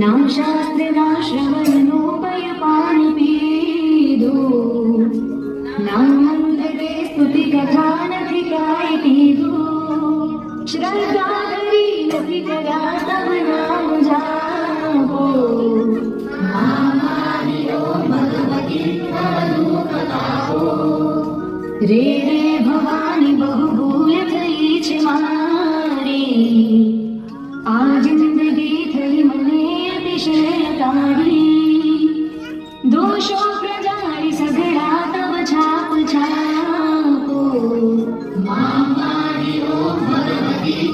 ના શાસ્ત્ર ના શ્રવણનો ભય પાણી પીધો, ના મંદરે સ્તુતિ કથા નથી કાંઈ પીધું, શ્રદ્ધા ધરી નથી કર્યા તબ નામ જાપો, રે રે ભવાની બહુ ભૂલ થઈ છે મારી, આ જિંદગી થઈ મને અતિશય તારી, દોષો પ્રજારી સઘળા તબ છાપ છાપો, મા મારી ઓમ ભગવતી